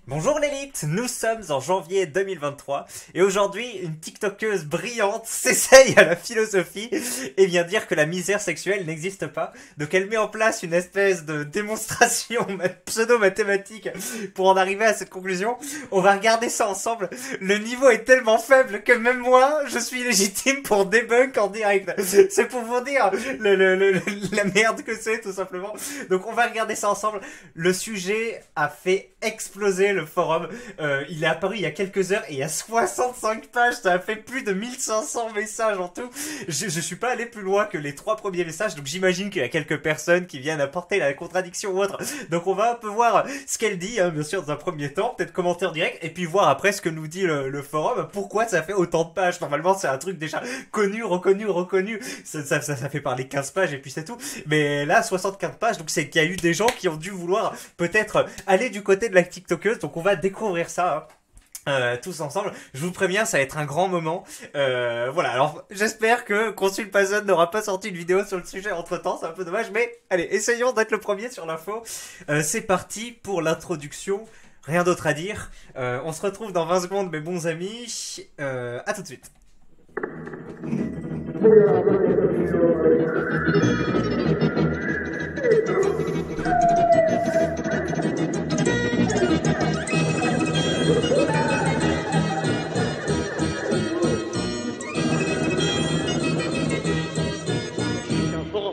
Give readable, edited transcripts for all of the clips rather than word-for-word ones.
Bonjour l'élite, nous sommes en janvier 2023 et aujourd'hui une tiktokeuse brillante s'essaye à la philosophie et vient dire que la misère sexuelle n'existe pas. Donc elle met en place une espèce de démonstration pseudo-mathématique pour en arriver à cette conclusion. On va regarder ça ensemble. Le niveau est tellement faible que même moi je suis légitime pour debunk en direct. C'est pour vous dire la merde que c'est tout simplement. Donc on va regarder ça ensemble. Le sujet a fait exploser le forum. Il est apparu il y a quelques heures et il y a 65 pages. Ça a fait plus de 1500 messages en tout. Je suis pas allé plus loin que les 3 premiers messages, donc j'imagine qu'il y a quelques personnes qui viennent apporter la contradiction ou autre. Donc on va un peu voir ce qu'elle dit, hein, bien sûr dans un premier temps, peut-être commentaire direct, et puis voir après ce que nous dit le forum. Pourquoi ça fait autant de pages? Normalement c'est un truc déjà connu, reconnu. Ça fait parler 15 pages et puis c'est tout. Mais là 75 pages, donc c'est qu'il y a eu des gens qui ont dû vouloir peut-être aller du côté de la tiktokeuse. Donc on va découvrir ça, hein. Tous ensemble, je vous préviens, ça va être un grand moment. Voilà, alors j'espère que Consul Pazon n'aura pas sorti une vidéo sur le sujet entre temps, c'est un peu dommage, mais allez, essayons d'être le premier sur l'info. C'est parti pour l'introduction, rien d'autre à dire. On se retrouve dans 20 secondes, mes bons amis. À tout de suite.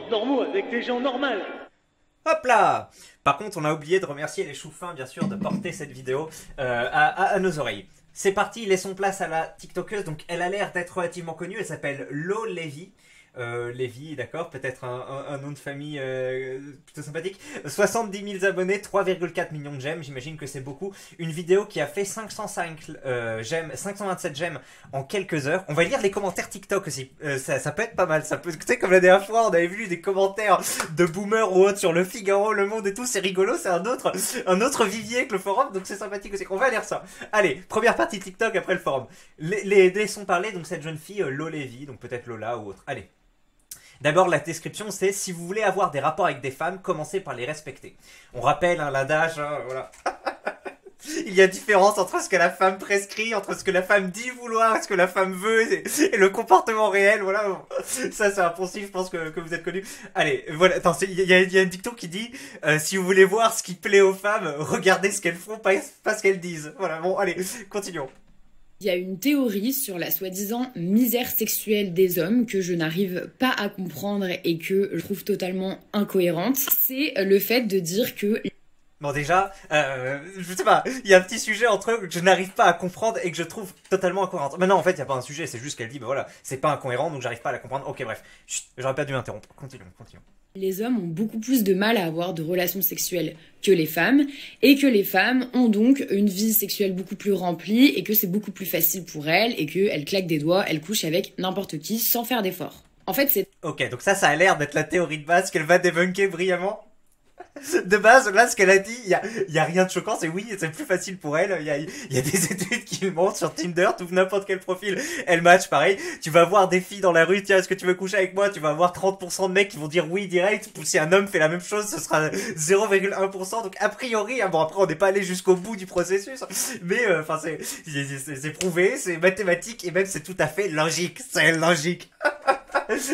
Normaux avec des gens normaux. Hop là! Par contre, on a oublié de remercier les choux fins, bien sûr, de porter cette vidéo à nos oreilles. C'est parti, laissons place à la tiktokeuse. Donc, elle a l'air d'être relativement connue. Elle s'appelle Lo Lévy. Lévy, d'accord, peut-être un nom de famille plutôt sympathique. 70 000 abonnés, 3,4 millions de j'aime, j'imagine que c'est beaucoup. Une vidéo qui a fait 505 j'aime, 527 j'aime en quelques heures. On va lire les commentaires TikTok aussi. Ça peut être pas mal. Ça peut, tu sais, comme la dernière fois, on avait vu des commentaires de boomers ou autres sur le Figaro, Le Monde et tout. C'est rigolo, c'est un autre vivier que le forum, donc c'est sympathique aussi. On va lire ça. Allez, première partie TikTok après le forum. Laissons parler donc cette jeune fille, Lo Lévy, donc peut-être Lola ou autre. Allez. D'abord, la description, c'est « Si vous voulez avoir des rapports avec des femmes, commencez par les respecter. » On rappelle l'adage, hein, voilà. Il y a différence entre ce que la femme prescrit, entre ce que la femme dit vouloir, ce que la femme veut, et le comportement réel, voilà. Ça, c'est un poncif, je pense que vous êtes connu. Allez, voilà, attends, il y a un dicton qui dit si vous voulez voir ce qui plaît aux femmes, regardez ce qu'elles font, pas ce qu'elles disent. » Voilà, bon, allez, continuons. Il y a une théorie sur la soi-disant misère sexuelle des hommes que je n'arrive pas à comprendre et que je trouve totalement incohérente. C'est le fait de dire que... Bon déjà, je sais pas, il y a un petit sujet entre eux que je n'arrive pas à comprendre et que je trouve totalement incohérent. Mais non, en fait, il n'y a pas un sujet, c'est juste qu'elle dit, bah voilà, c'est pas incohérent, donc j'arrive pas à la comprendre. Ok, bref, chut, j'aurais pas dû interrompre. Continuons. Les hommes ont beaucoup plus de mal à avoir de relations sexuelles que les femmes, et que les femmes ont donc une vie sexuelle beaucoup plus remplie, et que c'est beaucoup plus facile pour elles, et qu'elles claquent des doigts, elles couchent avec n'importe qui sans faire d'efforts. En fait, c'est... Ok, donc ça a l'air d'être la théorie de base qu'elle va débunker brillamment. De base, là, ce qu'elle a dit, il y a rien de choquant, c'est oui, c'est plus facile pour elle. Il y a des études qui le montrent sur Tinder, tout n'importe quel profil, elle match pareil. Tu vas voir des filles dans la rue, tiens, est-ce que tu veux coucher avec moi? Tu vas avoir 30% de mecs qui vont dire oui direct. Si un homme fait la même chose, ce sera 0,1%. Donc a priori, hein, bon après on n'est pas allé jusqu'au bout du processus, mais enfin c'est prouvé, c'est mathématique et même c'est tout à fait logique. C'est logique.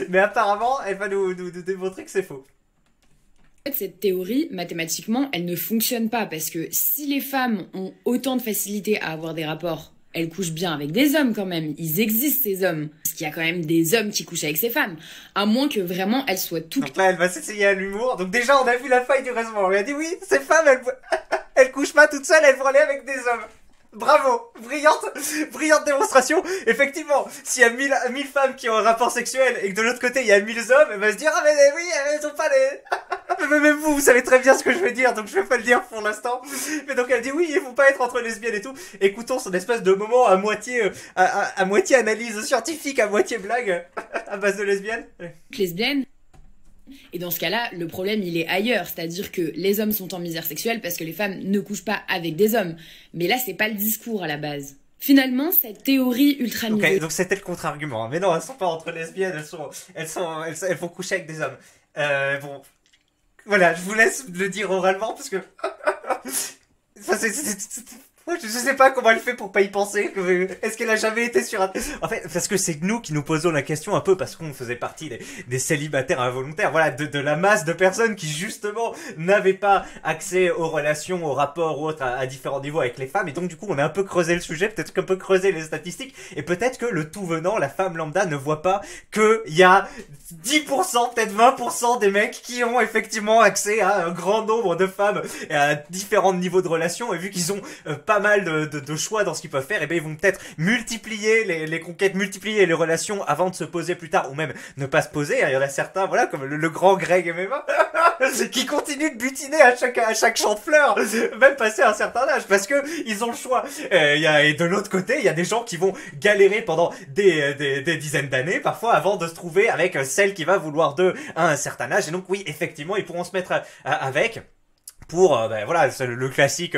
Mais apparemment, elle va nous démontrer que c'est faux. En fait, cette théorie, mathématiquement, elle ne fonctionne pas parce que si les femmes ont autant de facilité à avoir des rapports, elles couchent bien avec des hommes quand même. Ils existent, ces hommes. Parce qu'il y a quand même des hommes qui couchent avec ces femmes. À moins que vraiment elles soient toutes... Donc là, elle va s'essayer à l'humour. Donc déjà, on a vu la faille du raisonnement. On lui a dit oui, ces femmes, elles couchent pas toutes seules, elles vont aller avec des hommes. Bravo, brillante démonstration. Effectivement, s'il y a 1000 femmes qui ont un rapport sexuel et que de l'autre côté il y a 1000 hommes, elle va se dire ah mais oui, elles ont pas les... Mais même vous savez très bien ce que je veux dire, donc je vais pas le dire pour l'instant. Mais donc elle dit oui, ils vont pas être entre lesbiennes et tout. Écoutons son espèce de moment à moitié analyse scientifique, à moitié blague, à base de lesbiennes. lesbiennes. Et dans ce cas-là, le problème, il est ailleurs. C'est-à-dire que les hommes sont en misère sexuelle parce que les femmes ne couchent pas avec des hommes. Mais là, c'est pas le discours à la base. Finalement, cette théorie ultra Ok, donc c'était le contre-argument. Mais non, elles sont pas entre lesbiennes, elles vont coucher avec des hommes. Bon, voilà, je vous laisse le dire oralement parce que... Enfin, Moi, je sais pas comment elle fait pour pas y penser. Est-ce qu'elle a jamais été sur un... En fait, parce que c'est nous qui nous posons la question un peu parce qu'on faisait partie des célibataires involontaires, voilà, de la masse de personnes qui justement n'avaient pas accès aux relations, aux rapports ou autres à différents niveaux avec les femmes. Et donc du coup, on a un peu creusé le sujet, peut-être qu'un peu creusé les statistiques. Et peut-être que le tout venant, la femme lambda ne voit pas que il y a 10%, peut-être 20% des mecs qui ont effectivement accès à un grand nombre de femmes et à différents niveaux de relations. Et vu qu'ils ont pas mal de choix dans ce qu'ils peuvent faire, et ben ils vont peut-être multiplier les conquêtes, multiplier les relations avant de se poser plus tard, ou même ne pas se poser. Il y en a certains, voilà, comme le grand Greg MMA, qui continue de butiner à chaque champ de fleurs, même passé un certain âge, parce que ils ont le choix. Et de l'autre côté, il y a des gens qui vont galérer pendant des dizaines d'années, parfois, avant de se trouver avec celle qui va vouloir d'eux à un certain âge. Et donc oui, effectivement, ils pourront se mettre avec. Pour ben voilà, le classique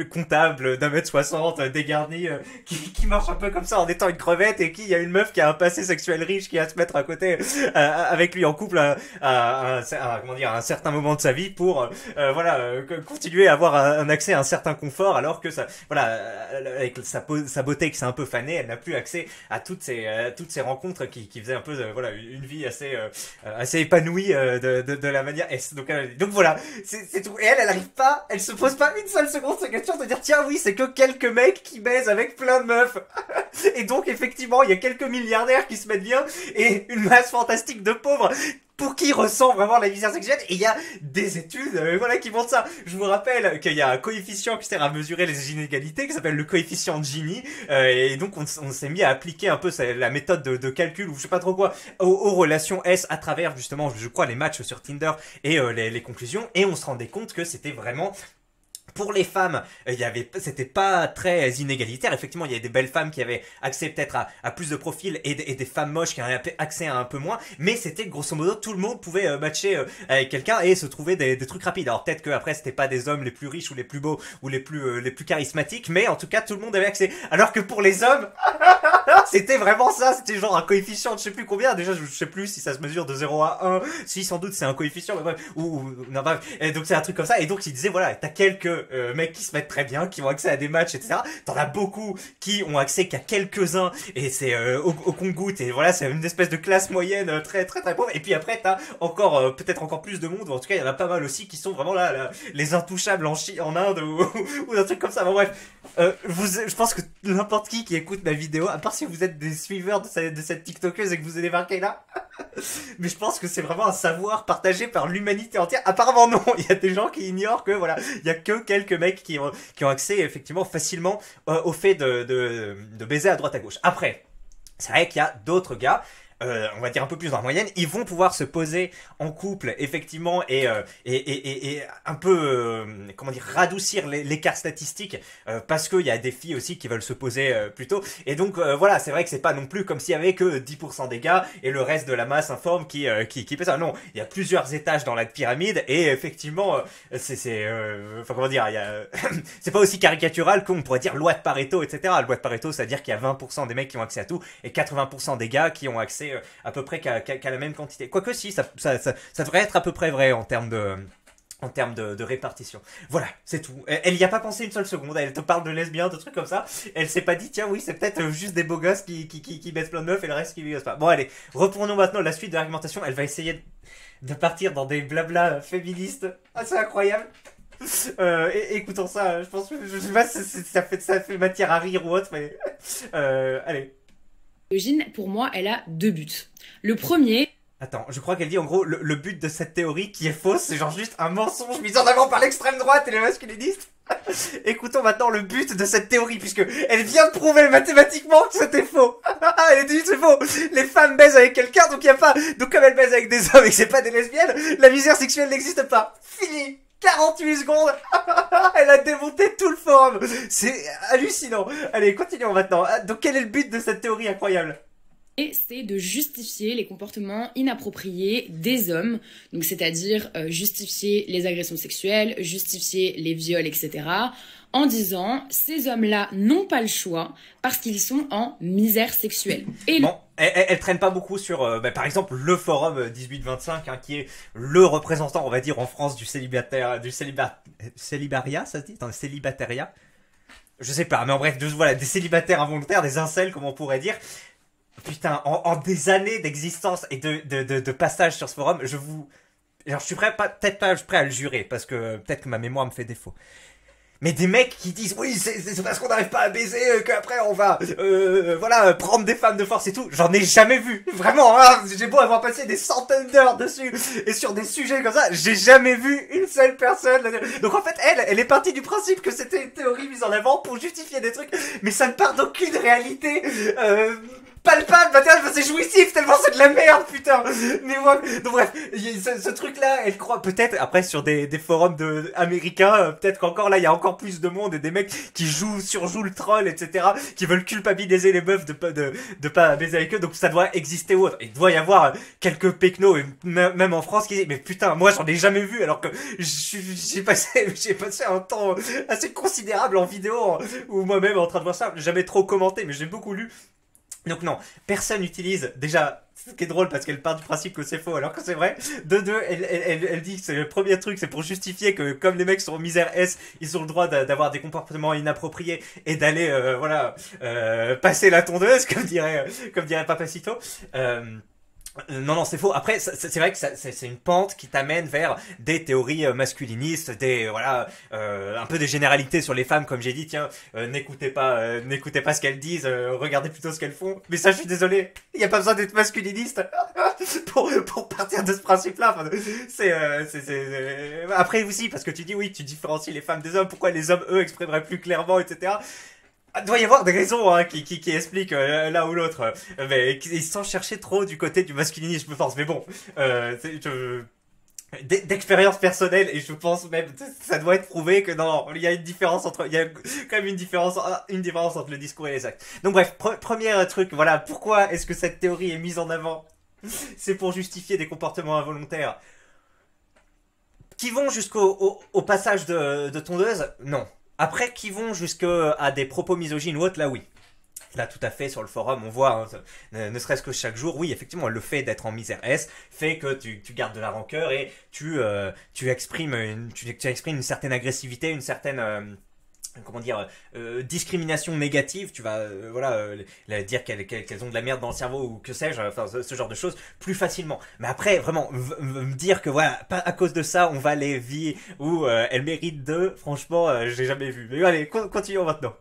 comptable d'1m60 dégarni qui marche un peu comme ça en étant une crevette, et qui il y a une meuf qui a un passé sexuel riche qui va se mettre à côté avec lui en couple comment dire, à un certain moment de sa vie pour continuer à avoir un accès à un certain confort, alors que ça voilà, avec sa beauté qui s'est un peu fanée, elle n'a plus accès à toutes ces rencontres qui faisaient un peu voilà, une vie assez épanouie de la manière S. Donc voilà, c'est tout. Et elle arrive pas, elle se pose pas une seule seconde cette question de dire tiens oui, c'est que quelques mecs qui baisent avec plein de meufs. Et donc effectivement, il y a quelques milliardaires qui se mettent bien et une masse fantastique de pauvres pour qui ressent vraiment la misère sexuelle. Et il y a des études voilà, qui montrent ça. Je vous rappelle qu'il y a un coefficient qui sert à mesurer les inégalités qui s'appelle le coefficient de Gini, et donc on s'est mis à appliquer un peu la méthode de calcul ou je sais pas trop quoi aux relations S à travers justement, je crois, les matchs sur Tinder et les conclusions, et on se rendait compte que c'était vraiment... Pour les femmes, c'était pas très inégalitaire. Effectivement, il y avait des belles femmes qui avaient accès peut-être à plus de profils, et des femmes moches qui avaient accès à un peu moins. Mais c'était grosso modo, tout le monde pouvait matcher avec quelqu'un et se trouver des trucs rapides. Alors peut-être que après c'était pas des hommes les plus riches ou les plus beaux ou les plus charismatiques, mais en tout cas tout le monde avait accès. Alors que pour les hommes, c'était vraiment ça. C'était genre un coefficient de je sais plus combien. Déjà, je sais plus si ça se mesure de 0 à 1. Si, sans doute c'est un coefficient, mais bref. Non, bref. Et donc c'est un truc comme ça. Et donc il disait voilà, t'as quelques mecs qui se mettent très bien, qui ont accès à des matchs, etc. T'en as beaucoup qui ont accès qu'à quelques-uns, et c'est au compte-gouttes, et voilà, c'est une espèce de classe moyenne très très très pauvre. Et puis après t'as encore peut-être encore plus de monde, ou en tout cas il y en a pas mal aussi qui sont vraiment là les intouchables en Inde ou un truc comme ça. Bon bref, je pense que n'importe qui écoute ma vidéo, à part si vous êtes des suiveurs de cette TikTokeuse et que vous avez débarqué là, mais je pense que c'est vraiment un savoir partagé par l'humanité entière. Apparemment non, il y a des gens qui ignorent que voilà, il y a que quelques mecs qui ont accès effectivement facilement au fait de baiser à droite à gauche. Après, c'est vrai qu'il y a d'autres gars, on va dire un peu plus dans la moyenne, ils vont pouvoir se poser en couple effectivement et un peu comment dire, radoucir l'écart statistique, parce qu'il y a des filles aussi qui veulent se poser plus tôt, et donc voilà, c'est vrai que c'est pas non plus comme s'il y avait que 10% des gars et le reste de la masse informe qui fait ça. Non, il y a plusieurs étages dans la pyramide, et effectivement enfin comment dire, il y a c'est pas aussi caricatural qu'on pourrait dire loi de Pareto, etc. La loi de Pareto, c'est à dire qu'il y a 20% des mecs qui ont accès à tout et 80% des gars qui ont accès à peu près qu'à la même quantité. Quoique si, ça devrait être à peu près vrai en termes de répartition. Voilà, c'est tout. Elle y a pas pensé une seule seconde. Elle te parle de lesbiens, de trucs comme ça. Elle s'est pas dit, tiens, oui, c'est peut-être juste des beaux gosses qui baissent plein de meufs et le reste qui baissent pas. Bon, allez, reprenons maintenant la suite de l'argumentation. Elle va essayer de partir dans des blabla féministes assez incroyables. Écoutons ça. Je pense que, je sais pas si ça fait matière à rire ou autre, mais allez. Eugène, pour moi, elle a deux buts. Le premier... Attends, je crois qu'elle dit en gros le but de cette théorie qui est fausse, c'est genre juste un mensonge mis en avant par l'extrême droite et les masculinistes. Écoutons maintenant le but de cette théorie, puisque elle vient de prouver mathématiquement que c'était faux. Elle dit c'est faux. Les femmes baisent avec quelqu'un, donc il y a pas. Donc comme elles baisent avec des hommes et que c'est pas des lesbiennes, la misère sexuelle n'existe pas. Fini. 48 secondes. Elle a démonté tout le forum. C'est hallucinant. Allez, continuons maintenant. Donc quel est le but de cette théorie incroyable ? Et c'est de justifier les comportements inappropriés des hommes, donc c'est-à-dire justifier les agressions sexuelles, justifier les viols, etc., en disant ces hommes-là n'ont pas le choix parce qu'ils sont en misère sexuelle. Et bon, elle traîne pas beaucoup sur, par exemple, le forum 1825, hein, qui est le représentant, on va dire, en France du célibataire, célibariat, ça se dit, attends, célibatariat. je sais pas, mais en bref, voilà, des célibataires involontaires, des incels, comme on pourrait dire. Putain, en des années d'existence et de passage sur ce forum, alors je suis peut-être pas prêt à le jurer, parce que peut-être que ma mémoire me fait défaut. Mais des mecs qui disent oui c'est parce qu'on n'arrive pas à baiser qu'après on va voilà prendre des femmes de force et tout, j'en ai jamais vu, vraiment hein, j'ai beau avoir passé des centaines d'heures dessus et sur des sujets comme ça, j'ai jamais vu une seule personne. Donc en fait elle est partie du principe que c'était une théorie mise en avant pour justifier des trucs, mais ça ne part d'aucune réalité palpable, matériel, c'est jouissif tellement c'est de la merde putain. Mais moi, donc bref, ce truc là, elle croit peut-être après sur des forums américains, peut-être qu'encore là il y a encore plus de monde et des mecs qui surjouent le troll, etc., qui veulent culpabiliser les meufs de pas baiser avec eux, donc ça doit exister ou autre. Il doit y avoir quelques pecnos, et même en France, qui disent mais putain moi j'en ai jamais vu, alors que j'ai passé un temps assez considérable en vidéo ou moi-même en train de voir ça, j'ai jamais trop commenté mais j'ai beaucoup lu. Donc non, personne n'utilise, déjà, ce qui est drôle parce qu'elle part du principe que c'est faux alors que c'est vrai. De deux, elle dit que c'est le premier truc, c'est pour justifier que comme les mecs sont en misère S, ils ont le droit d'avoir des comportements inappropriés et d'aller, passer la tondeuse, comme dirait Papacito. Non, c'est faux. Après, c'est vrai que c'est une pente qui t'amène vers des théories masculinistes, un peu des généralités sur les femmes, comme j'ai dit. Tiens, n'écoutez pas ce qu'elles disent, regardez plutôt ce qu'elles font. Mais ça, je suis désolé, il y a pas besoin d'être masculiniste pour partir de ce principe-là. Enfin, après aussi, parce que tu dis oui, tu différencies les femmes des hommes. Pourquoi les hommes eux exprimeraient plus clairement, etc. Il doit y avoir des raisons hein, qui expliquent l'un ou l'autre, mais ils s'en cherchaient trop du côté du masculinisme, je pense. Mais bon, d'expérience personnelle, et je pense même ça doit être prouvé que non, il y a une différence il y a quand même une différence entre le discours et les actes. Donc bref, premier truc, voilà, pourquoi est-ce que cette théorie est mise en avant? C'est pour justifier des comportements involontaires qui vont jusqu'au passage de tondeuse. Non. Après, qui vont jusqu'à des propos misogynes ou autres, là oui. Là, tout à fait, sur le forum, on voit, hein, ne serait-ce que chaque jour, oui, effectivement, le fait d'être en misère S fait que tu gardes de la rancœur et tu exprimes une certaine agressivité, une certaine discrimination négative. Tu vas dire qu'elles ont de la merde dans le cerveau ou que sais-je, enfin ce genre de choses plus facilement. Mais après vraiment me dire que voilà, pas à cause de ça on va les vies ou elles méritent franchement j'ai jamais vu. Mais allez, continuons maintenant.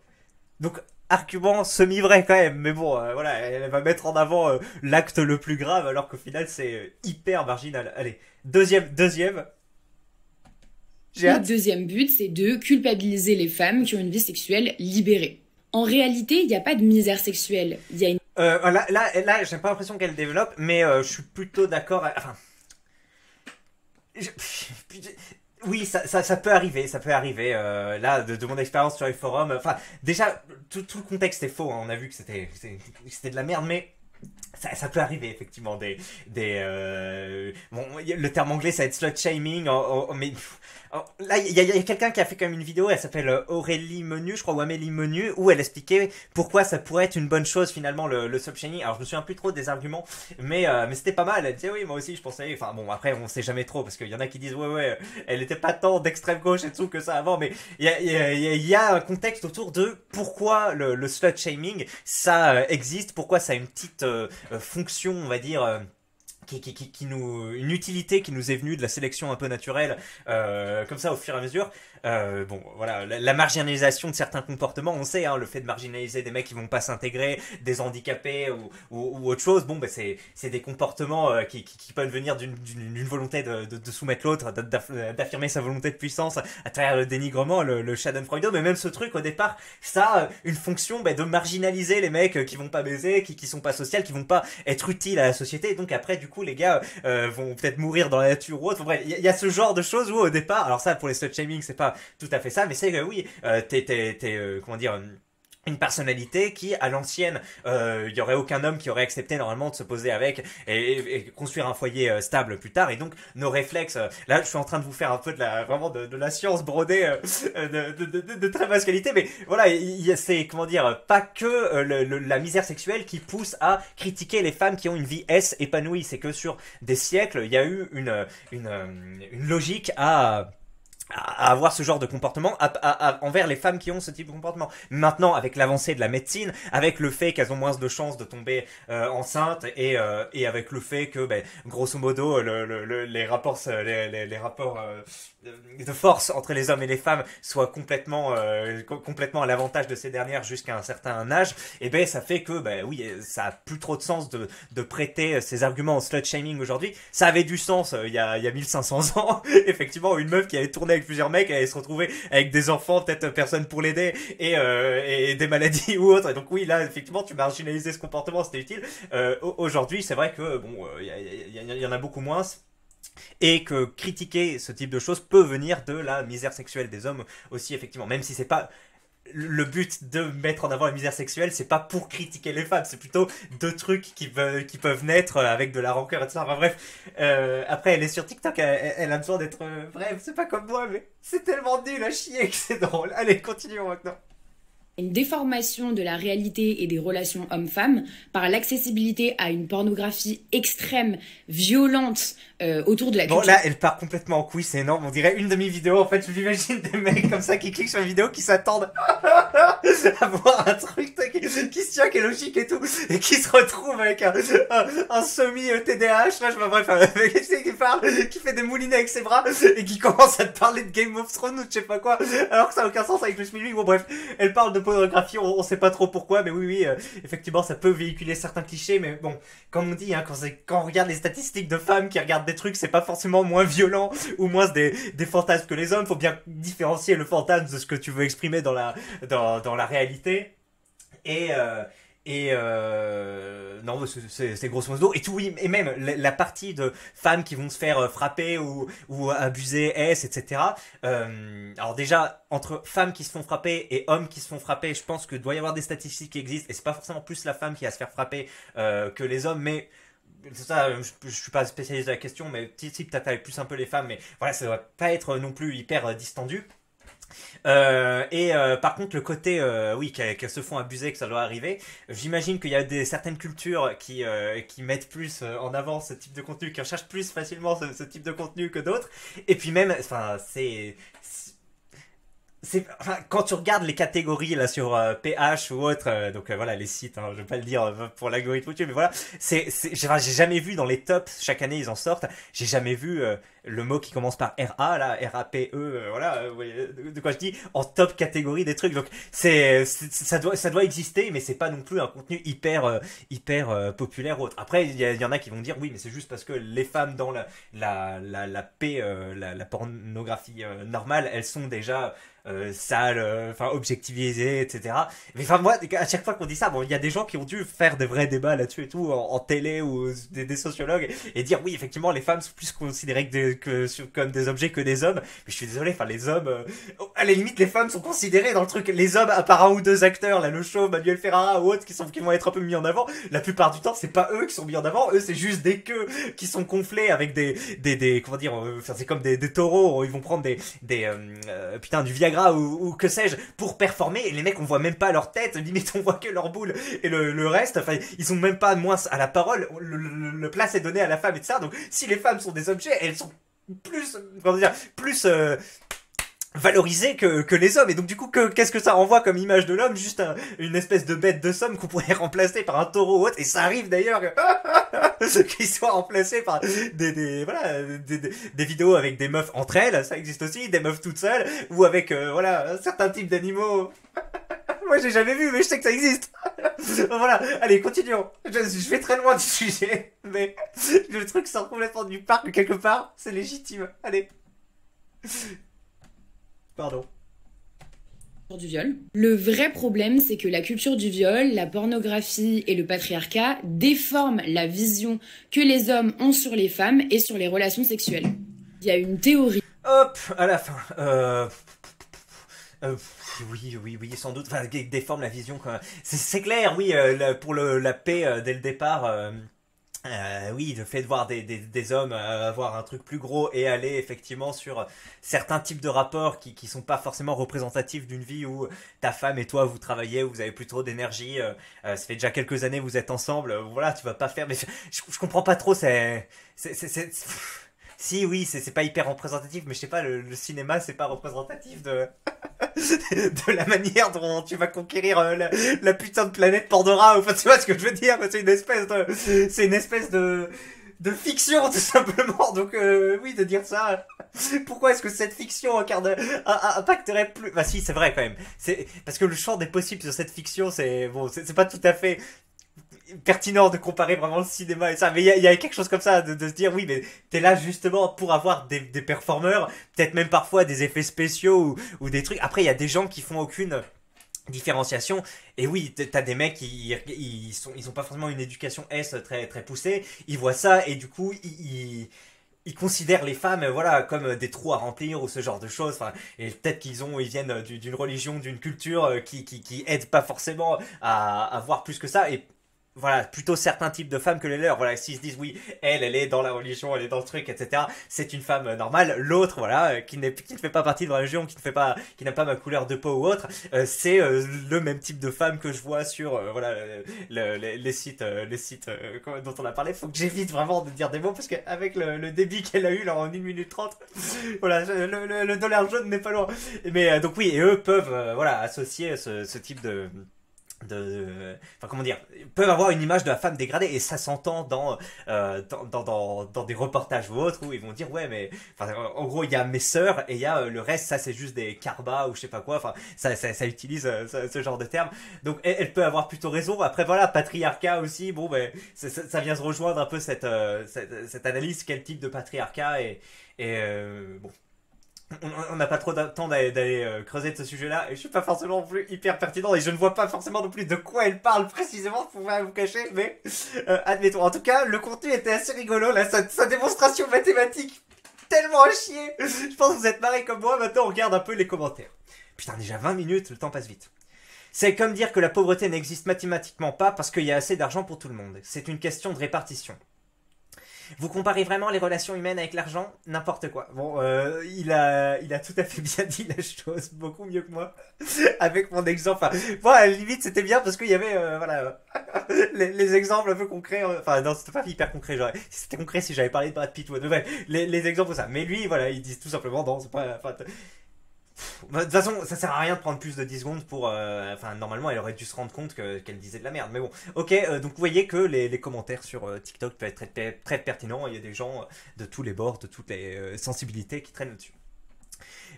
Donc argument semi-vrai quand même, mais bon voilà, elle va mettre en avant l'acte le plus grave alors qu'au final c'est hyper marginal. Allez, deuxième. Le deuxième but, c'est de culpabiliser les femmes qui ont une vie sexuelle libérée. En réalité, il n'y a pas de misère sexuelle. Il y a une... Là, j'ai pas l'impression qu'elle développe, mais je suis plutôt d'accord. Enfin, oui, ça peut arriver. Là, de mon expérience sur les forums, enfin, déjà, tout le contexte est faux. Hein, on a vu que c'était de la merde, mais ça peut arriver effectivement bon, le terme anglais ça va être slut shaming, mais là il y a quelqu'un qui a fait quand même une vidéo, elle s'appelle Aurélie Menu, je crois, ou Amélie Menu, où elle expliquait pourquoi ça pourrait être une bonne chose finalement le slut shaming. Alors je me souviens plus trop des arguments, mais c'était pas mal. Elle disait oui, moi aussi je pensais, enfin bon, après on sait jamais trop parce qu'il y en a qui disent ouais elle était pas tant d'extrême gauche et tout que ça avant, mais il y a un contexte autour de pourquoi le slut shaming ça existe, pourquoi ça a une petite fonction, on va dire, une utilité qui nous est venue de la sélection un peu naturelle, comme ça au fur et à mesure. Bon, voilà, la marginalisation de certains comportements, on sait, hein, le fait de marginaliser des mecs qui vont pas s'intégrer, des handicapés ou autre chose. Bon, c'est des comportements qui peuvent venir d'une volonté de soumettre l'autre, d'affirmer sa volonté de puissance à travers le dénigrement, le Schadenfreude. Mais même ce truc au départ, ça a une fonction de marginaliser les mecs qui vont pas baiser, qui sont pas sociaux, qui vont pas être utiles à la société. Et donc après, du coup, les gars vont peut-être mourir dans la nature ou autre. Enfin, bref, il y a ce genre de choses où au départ, alors ça pour les slut-shaming c'est pas tout à fait ça, mais c'est que oui, comment dire, une personnalité qui, à l'ancienne, il y aurait aucun homme qui aurait accepté normalement de se poser avec et construire un foyer stable plus tard. Et donc nos réflexes, là je suis en train de vous faire un peu de la science brodée de très basse qualité, mais voilà, c'est comment dire, pas que la misère sexuelle qui pousse à critiquer les femmes qui ont une vie S épanouie. C'est que sur des siècles, il y a eu une logique à à avoir ce genre de comportement envers les femmes qui ont ce type de comportement. Maintenant, avec l'avancée de la médecine, avec le fait qu'elles ont moins de chances de tomber enceintes et avec le fait que, ben, grosso modo, les rapports, les rapports de force entre les hommes et les femmes soient complètement à l'avantage de ces dernières jusqu'à un certain âge, et ben ça fait que, ben oui, ça a plus trop de sens de prêter ces arguments au slut shaming aujourd'hui. Ça avait du sens il y a 1500 ans. Effectivement, une meuf qui avait tourné avec plusieurs mecs, elle allait se retrouver avec des enfants, peut-être personne pour l'aider, et des maladies ou autres. Et donc oui, là, effectivement, tu marginalisais ce comportement, c'était utile. Aujourd'hui, c'est vrai que bon, il y en a beaucoup moins. Et que critiquer ce type de choses peut venir de la misère sexuelle des hommes aussi, effectivement. Même si c'est pas le but de mettre en avant la misère sexuelle, c'est pas pour critiquer les femmes, c'est plutôt deux trucs qui peuvent naître avec de la rancœur, etc. Enfin bref, après elle est sur TikTok, elle a besoin d'être... bref, c'est pas comme moi, mais c'est tellement nul à chier que c'est drôle. Allez, continuons maintenant. Une déformation de la réalité et des relations hommes-femmes par l'accessibilité à une pornographie extrême, violente autour de la culture. Bon, là, elle part complètement en couille, c'est énorme. On dirait une demi-vidéo. En fait, je m'imagine des mecs comme ça qui cliquent sur une vidéo, qui s'attendent à voir un truc qui se tient, qui est logique et tout, et qui se retrouve avec un semi-TDAH. Là, je vois, bref, un mec qui parle, qui fait des moulinets avec ses bras, et qui commence à te parler de Game of Thrones ou de je sais pas quoi, alors que ça n'a aucun sens avec le schmilblick. Bon, bref, elle parle de pornographie, on sait pas trop pourquoi, mais oui, effectivement, ça peut véhiculer certains clichés, mais bon, comme on dit, hein, quand on regarde les statistiques de femmes qui regardent des trucs, c'est pas forcément moins violent ou moins des fantasmes que les hommes. Faut bien différencier le fantasme de ce que tu veux exprimer dans la réalité. Non, c'est grosso modo. Et tout, oui, et même la partie de femmes qui vont se faire frapper ou abuser, etc. Alors déjà, entre femmes qui se font frapper et hommes qui se font frapper, je pense que doit y avoir des statistiques qui existent, et c'est pas forcément plus la femme qui va se faire frapper que les hommes, mais c'est ça, je suis pas spécialiste de la question, mais si peut-être avec plus un peu les femmes, mais voilà, ça doit pas être non plus hyper distendu. Par contre, le côté oui, qu'elles se font abuser, que ça doit arriver, j'imagine qu'il y a certaines cultures qui mettent plus en avant ce type de contenu, qui recherchent plus facilement ce type de contenu que d'autres. Et puis même, enfin, enfin, quand tu regardes les catégories là sur PH ou autre, donc voilà les sites, hein, je vais pas le dire pour l'algorithme YouTube, mais voilà, j'ai jamais vu dans les tops, chaque année ils en sortent, j'ai jamais vu le mot qui commence par RA là, RAPE, voilà, de quoi je dis, en top catégorie des trucs. Donc ça doit exister, mais c'est pas non plus un contenu hyper populaire ou autre. Après il y en a qui vont dire oui, mais c'est juste parce que les femmes dans la pornographie normale, elles sont déjà sales, enfin objectivisées, etc. Mais enfin moi, à chaque fois qu'on dit ça, bon, il y a des gens qui ont dû faire des vrais débats là-dessus et tout en télé ou des sociologues et dire oui, effectivement les femmes sont plus considérées comme des objets que des hommes. Mais je suis désolé, enfin les hommes, à la limite les femmes sont considérées dans le truc. Les hommes, à part un ou deux acteurs, là le show, Manuel Ferrara ou autres, qui vont être un peu mis en avant, la plupart du temps c'est pas eux qui sont mis en avant, eux c'est juste des queues qui sont gonflées avec des comment dire, enfin c'est comme des taureaux, ils vont prendre putain du Viagra ou que sais-je pour performer, et les mecs on voit même pas leur tête, limite on voit que leur boule et le reste, enfin ils ont même pas moins à la parole, le place est donné à la femme et tout ça. Donc si les femmes sont des objets, elles sont plus comment dire, plus valorisées que les hommes, et donc du coup qu'est-ce que ça renvoie comme image de l'homme? Juste une espèce de bête de somme qu'on pourrait remplacer par un taureau ou autre, et ça arrive d'ailleurs qu'ils soient remplacés par des vidéos avec des meufs entre elles, ça existe aussi, des meufs toutes seules, ou avec voilà certains types d'animaux. Moi j'ai jamais vu, mais je sais que ça existe. Voilà, allez continuons. Je vais très loin du sujet, mais le truc sort complètement du parc quelque part, c'est légitime. Allez. Pardon. Du viol. Le vrai problème, c'est que la culture du viol, la pornographie et le patriarcat déforment la vision que les hommes ont sur les femmes et sur les relations sexuelles. Il y a une théorie. Hop, à la fin. Oui, sans doute. Enfin, déforme la vision quand même. C'est clair, oui, pour la paix dès le départ. Oui, le fait de voir des hommes avoir un truc plus gros et aller effectivement sur certains types de rapports qui sont pas forcément représentatifs d'une vie où ta femme et toi vous travaillez, vous avez plus trop d'énergie, ça fait déjà quelques années vous êtes ensemble, voilà, tu vas pas faire, mais je comprends pas trop, c'est Si, oui, c'est pas hyper représentatif, mais je sais pas, le cinéma, c'est pas représentatif de, de la manière dont tu vas conquérir la putain de planète Pandora. Enfin, tu vois ce que je veux dire? C'est une espèce de fiction, tout simplement. Donc, oui, de dire ça. Pourquoi est-ce que cette fiction impacterait plus? Bah si, c'est vrai quand même. C'est parce que le champ des possibles sur cette fiction, c'est bon, c'est pas tout à fait pertinent de comparer vraiment le cinéma et ça, mais il y a quelque chose comme ça de se dire oui, mais t'es là justement pour avoir des performeurs, peut-être même parfois des effets spéciaux ou des trucs. Après, il y a des gens qui font aucune différenciation, et oui, t'as des mecs ils ont pas forcément une éducation très très poussée, ils voient ça et du coup ils considèrent les femmes, voilà, comme des trous à remplir ou ce genre de choses. Enfin, et peut-être ils viennent d'une religion, d'une culture qui aide pas forcément à voir plus que ça. Et voilà, plutôt certains types de femmes que les leurs. Voilà, s'ils se disent oui, elle est dans la religion, elle est dans le truc, etc. C'est une femme normale. L'autre, voilà, qui ne fait pas partie de la religion, qui n'a pas ma couleur de peau ou autre, c'est le même type de femme que je vois sur, voilà, les sites, dont on a parlé. Faut que j'évite vraiment de dire des mots parce qu'avec le débit qu'elle a eu là en 1 minute 30, voilà, le dollar jaune n'est pas loin. Mais donc oui, et eux peuvent, voilà, associer ce type enfin comment dire, peuvent avoir une image de la femme dégradée et ça s'entend dans des reportages ou autres où ils vont dire ouais mais enfin, en gros il y a mes sœurs et il y a le reste, ça c'est juste des carbas ou je sais pas quoi, enfin ça utilise ce genre de terme, donc elle peut avoir plutôt raison. Après voilà, patriarcat aussi, bon ben ça vient se rejoindre un peu cette analyse, quel type de patriarcat bon, on n'a pas trop de temps d'aller creuser de ce sujet-là, et je suis pas forcément non plus hyper pertinent, et je ne vois pas forcément non plus de quoi elle parle précisément, pour pas vous cacher, mais admettons. En tout cas, le contenu était assez rigolo, là, sa démonstration mathématique, tellement à chier. Je pense que vous êtes marrés comme moi. Maintenant, on regarde un peu les commentaires. Putain, déjà 20 minutes, le temps passe vite. C'est comme dire que la pauvreté n'existe mathématiquement pas parce qu'il y a assez d'argent pour tout le monde. C'est une question de répartition. Vous comparez vraiment les relations humaines avec l'argent? N'importe quoi. Bon, il a tout à fait bien dit la chose, beaucoup mieux que moi, avec mon exemple. Enfin, bon, à la limite, c'était bien parce qu'il y avait, voilà, les exemples un peu concrets. Enfin, non, c'était pas hyper concret. C'était concret si j'avais parlé de Brad Pitt. Ouais, bref, les exemples, ça. Mais lui, voilà, ils disent tout simplement, non, c'est pas. Enfin, de toute façon, ça sert à rien de prendre plus de 10 secondes pour... Enfin, normalement, elle aurait dû se rendre compte qu'elle disait de la merde. Mais bon, ok, donc vous voyez que les commentaires sur TikTok peuvent être très pertinents. Il y a des gens de tous les bords, de toutes les sensibilités qui traînent dessus.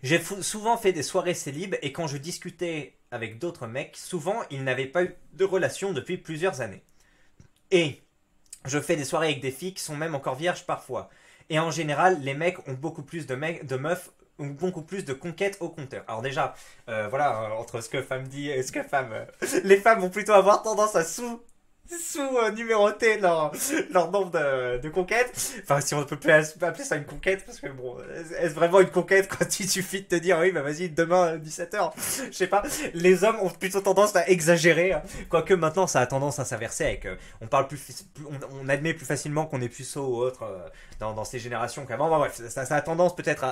J'ai souvent fait des soirées célib et quand je discutais avec d'autres mecs, souvent, ils n'avaient pas eu de relation depuis plusieurs années. Et je fais des soirées avec des filles qui sont même encore vierges parfois. Et en général, les mecs ont beaucoup plus de meufs, ont beaucoup plus de conquêtes au compteur. Alors déjà, voilà, entre ce que femme dit et ce que femme... les femmes vont plutôt avoir tendance à sous-numéroter leur nombre de conquêtes. Enfin, si on peut plus appeler ça une conquête, parce que bon, est-ce vraiment une conquête quand il suffit de te dire oui, bah vas-y, demain, 17h, je sais pas. Les hommes ont plutôt tendance à exagérer, quoique maintenant ça a tendance à s'inverser avec, on parle on admet plus facilement qu'on est puceau ou autre dans ces générations qu'avant. Bah, bref, ça a tendance peut-être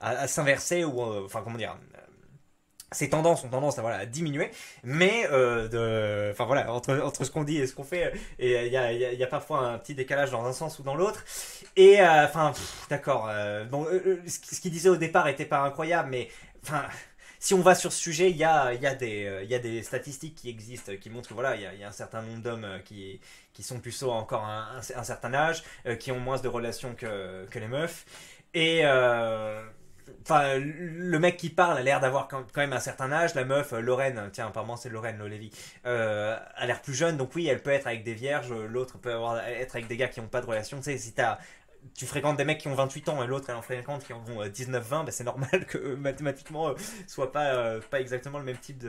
à s'inverser ou, enfin, comment dire... Ces tendances ont tendance à, voilà, à diminuer, mais enfin voilà, entre ce qu'on dit et ce qu'on fait, et il y a parfois un petit décalage dans un sens ou dans l'autre. Et enfin, d'accord. Bon, ce qu'il disait au départ était pas incroyable, mais enfin, si on va sur ce sujet, il y a des statistiques qui existent, qui montrent que voilà, il y a un certain nombre d'hommes qui sont puceaux à encore un certain âge, qui ont moins de relations que les meufs, et enfin, le mec qui parle a l'air d'avoir quand même un certain âge. La meuf, Lorraine, tiens, apparemment c'est Lorraine Lolévi, a l'air plus jeune. Donc oui, elle peut être avec des vierges. L'autre peut être avec des gars qui n'ont pas de relation. Tu sais, si tu fréquentes des mecs qui ont 28 ans et l'autre elle en fréquente qui en ont 19-20, ben c'est normal que mathématiquement soit pas exactement le même type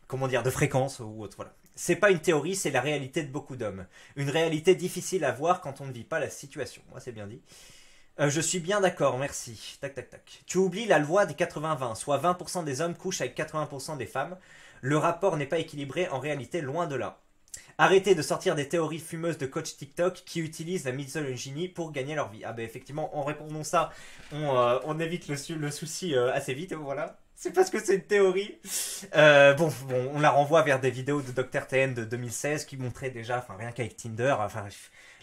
comment dire, de fréquence ou autre. Voilà. C'est pas une théorie, c'est la réalité de beaucoup d'hommes. Une réalité difficile à voir quand on ne vit pas la situation. Moi, c'est bien dit. Je suis bien d'accord, merci. Tac, tac, tac. Tu oublies la loi des 80-20, soit 20% des hommes couchent avec 80% des femmes. Le rapport n'est pas équilibré, en réalité, loin de là. Arrêtez de sortir des théories fumeuses de coach TikTok qui utilisent la misogynie pour gagner leur vie. Ah ben effectivement, en répondant ça, on évite le souci assez vite, voilà. C'est parce que c'est une théorie. Bon, on la renvoie vers des vidéos de Dr TN de 2016 qui montraient déjà, enfin rien qu'avec Tinder, enfin...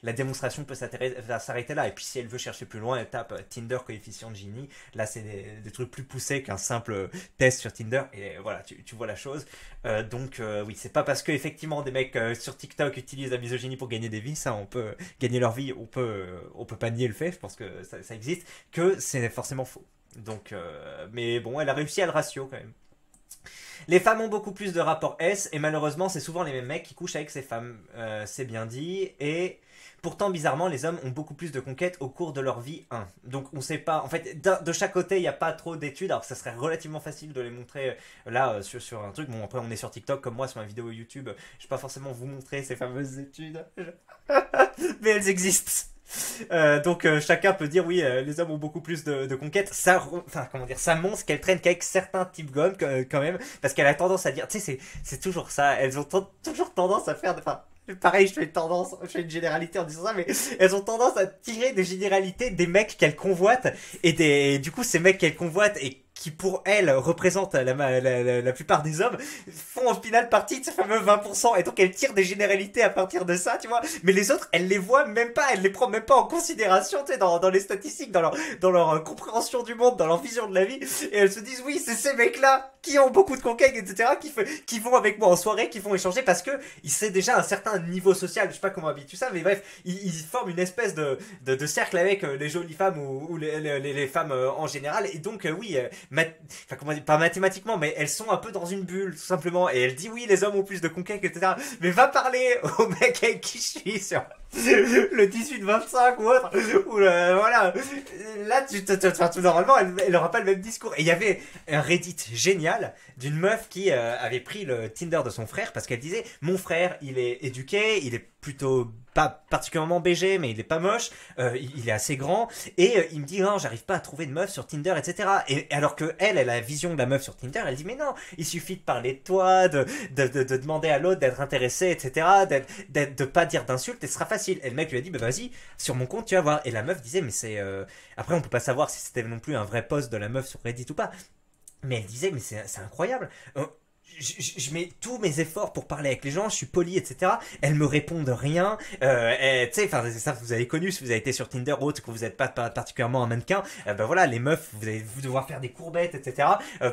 la démonstration peut s'arrêter là. Et puis si elle veut chercher plus loin, elle tape Tinder coefficient de Gini. Là, c'est des trucs plus poussés qu'un simple test sur Tinder. Et voilà, tu vois la chose. Donc oui, c'est pas parce que effectivement des mecs sur TikTok utilisent la misogynie pour gagner des vies, ça on peut gagner leur vie, on peut pas nier le fait, je pense que ça existe, que c'est forcément faux. Donc, mais bon, elle a réussi à le ratio quand même. Les femmes ont beaucoup plus de rapports S et malheureusement c'est souvent les mêmes mecs qui couchent avec ces femmes, c'est bien dit. Et pourtant bizarrement les hommes ont beaucoup plus de conquêtes au cours de leur vie 1. Donc on sait pas, en fait de chaque côté il n'y a pas trop d'études, alors ça serait relativement facile de les montrer là sur un truc. Bon après on est sur TikTok comme moi, sur ma vidéo YouTube, je vais pas forcément vous montrer ces fameuses études, mais elles existent. Donc chacun peut dire oui, les hommes ont beaucoup plus de conquêtes. Ça, enfin comment dire, ça montre qu'elle traîne qu'avec certains types d'hommes quand même, parce qu'elle a tendance à dire, tu sais, c'est toujours ça. Elles ont toujours tendance à faire, enfin pareil, je fais une généralité en disant ça, mais elles ont tendance à tirer des généralités des mecs qu'elles convoitent et du coup ces mecs qu'elles convoitent et qui pour elles représentent la plupart des hommes, font au final partie de ce fameux 20%, et donc elles tirent des généralités à partir de ça, tu vois. Mais les autres, elles les voient même pas, elles les prennent même pas en considération, tu sais, dans les statistiques, dans leur compréhension du monde, dans leur vision de la vie, et elles se disent oui, c'est ces mecs-là qui ont beaucoup de conquêtes, etc., qui vont avec moi en soirée, qui vont échanger, parce que c'est déjà un certain niveau social, je sais pas comment habituer ça, mais bref, ils forment une espèce de cercle avec les jolies femmes ou les femmes en général, et donc oui, enfin comment dire, pas mathématiquement, mais elles sont un peu dans une bulle tout simplement, et elle dit oui les hommes ont plus de conquêtes, etc., mais va parler au mec avec qui je suis sur le 18-25 ou autre, ou voilà, là tout normalement elle aura pas le même discours. Et il y avait un Reddit génial d'une meuf qui avait pris le Tinder de son frère, parce qu'elle disait mon frère il est éduqué, il est plutôt pas particulièrement BG, mais il est pas moche, il est assez grand, et il me dit non, j'arrive pas à trouver de meuf sur Tinder, etc. Et alors que elle a la vision de la meuf sur Tinder, elle dit mais non, il suffit de parler de toi, de demander à l'autre d'être intéressé, etc., de pas dire d'insultes et ce sera facile. Et le mec lui a dit bah vas-y, sur mon compte tu vas voir. Et la meuf disait mais c'est après on peut pas savoir si c'était non plus un vrai post de la meuf sur Reddit ou pas, mais elle disait mais c'est incroyable, je mets tous mes efforts pour parler avec les gens, je suis poli, etc. Elles me répondent rien. Tu sais, enfin, ça vous avez connu si vous avez été sur Tinder ou autre, que vous n'êtes pas particulièrement un mannequin. Ben voilà, les meufs, vous allez devoir faire des courbettes, etc.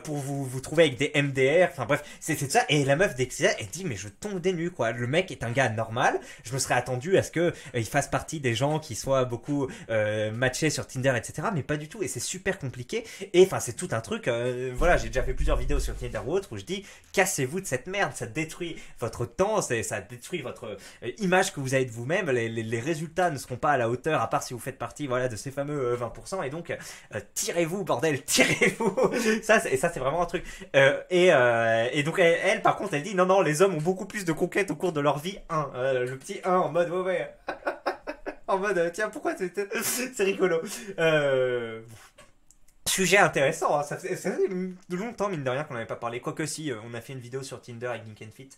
Pour vous trouver avec des MDR. Enfin bref, c'est ça. Et la meuf, dès que c'est ça, elle dit mais je tombe des nues quoi. Le mec est un gars normal. Je me serais attendu à ce que il fasse partie des gens qui soient beaucoup matchés sur Tinder, etc. Mais pas du tout. Et c'est super compliqué. Et enfin, c'est tout un truc. Voilà, j'ai déjà fait plusieurs vidéos sur Tinder ou autre où je dis cassez-vous de cette merde, ça détruit votre temps, ça détruit votre image que vous avez de vous-même, les résultats ne seront pas à la hauteur, à part si vous faites partie voilà, de ces fameux 20%, et donc tirez-vous bordel, tirez-vous. ça c'est vraiment un truc. Et donc elle par contre elle dit non, les hommes ont beaucoup plus de conquêtes au cours de leur vie, le petit 1 en mode ouais. En mode tiens pourquoi c'est rigolo. Sujet intéressant, hein. Ça fait longtemps mine de rien qu'on n'avait pas parlé, quoique si, on a fait une vidéo sur Tinder avec Nick and Fit.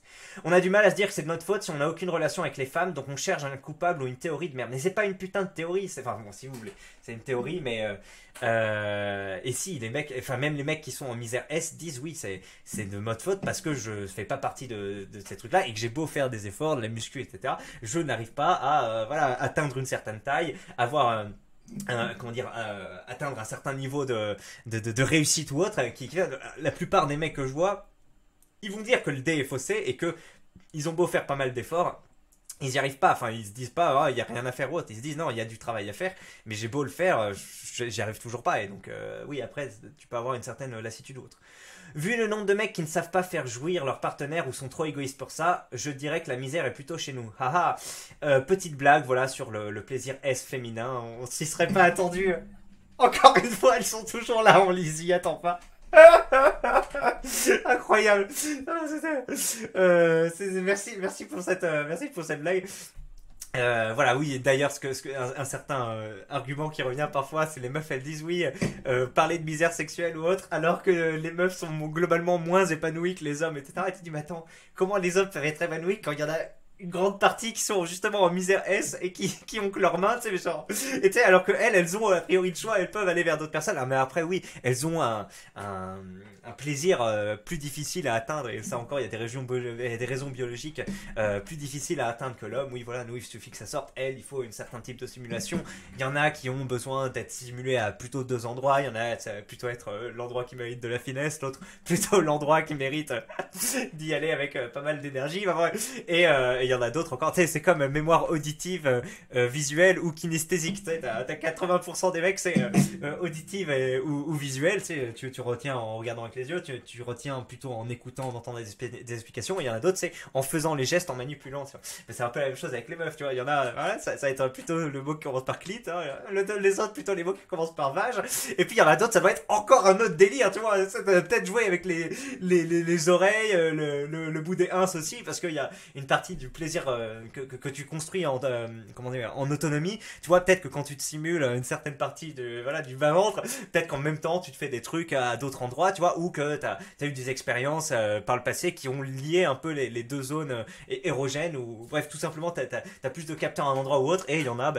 On a du mal à se dire que c'est de notre faute si on n'a aucune relation avec les femmes, donc on cherche un coupable ou une théorie de merde. Mais c'est pas une putain de théorie, enfin bon si vous voulez, c'est une théorie, mais et si les mecs, enfin même les mecs qui sont en misère S disent oui c'est de notre faute parce que je fais pas partie de ces trucs là et que j'ai beau faire des efforts, de la muscu, etc. Je n'arrive pas à voilà, atteindre une certaine taille, avoir atteindre un certain niveau de réussite ou autre, la plupart des mecs que je vois, ils vont dire que le dé est faussé et que ils ont beau faire pas mal d'efforts, ils n'y arrivent pas, enfin ils se disent pas il y a rien à faire ou autre, ils se disent non il y a du travail à faire, mais j'ai beau le faire, j'y arrive toujours pas, et donc oui après tu peux avoir une certaine lassitude ou autre. Vu le nombre de mecs qui ne savent pas faire jouir leur partenaire ou sont trop égoïstes pour ça, je dirais que la misère est plutôt chez nous. Haha. Petite blague, voilà, sur le plaisir S féminin. On s'y serait pas attendu. Encore une fois, elles sont toujours là, on les y attend pas. Incroyable. Merci pour cette blague. Voilà, oui, d'ailleurs, un certain argument qui revient parfois, c'est les meufs, elles disent oui, parler de misère sexuelle ou autre, alors que les meufs sont globalement moins épanouies que les hommes, etc. Et tu te dis, mais attends, comment les hommes peuvent être épanouis quand il y en a une grande partie qui sont justement en misère S et qui ont que leurs mains, tu sais, mais genre, et tu sais, alors que elles ont a priori le choix, elles peuvent aller vers d'autres personnes. Ah, mais après, oui, elles ont un plaisir plus difficile à atteindre, et ça encore, il y a des raisons biologiques plus difficiles à atteindre que l'homme. Oui, voilà, nous, il suffit que ça sorte. Elle, il faut un certain type de stimulation. Il y en a qui ont besoin d'être stimulés à plutôt deux endroits. Il y en a, ça va plutôt être l'endroit qui mérite de la finesse, l'autre plutôt l'endroit qui mérite d'y aller avec pas mal d'énergie. Bah, ouais. Et il y en a d'autres encore, tu sais, c'est comme mémoire auditive, visuelle ou kinesthésique. Tu sais, t'as 80% des mecs, c'est auditive ou visuelle. Tu retiens en regardant avec les yeux, tu retiens plutôt en écoutant, en entendant des explications. Et il y en a d'autres, c'est en faisant les gestes, en manipulant. Tu vois. Mais c'est un peu la même chose avec les meufs, tu vois. Il y en a, voilà, ça va être plutôt le mot qui commence par clit, hein, les autres plutôt les mots qui commencent par vage. Et puis il y en a d'autres, ça va être encore un autre délire, tu vois. Ça va peut-être jouer avec les oreilles, le bout des ins aussi, parce qu'il y a une partie du plaisir que tu construis comment dire, en autonomie. Tu vois, peut-être que quand tu te simules une certaine partie du bas-ventre, peut-être qu'en même temps tu te fais des trucs à d'autres endroits, tu vois, ou que t'as eu des expériences par le passé qui ont lié un peu les deux zones érogènes, ou bref, tout simplement t'as plus de capteurs à un endroit ou autre, et il y en a,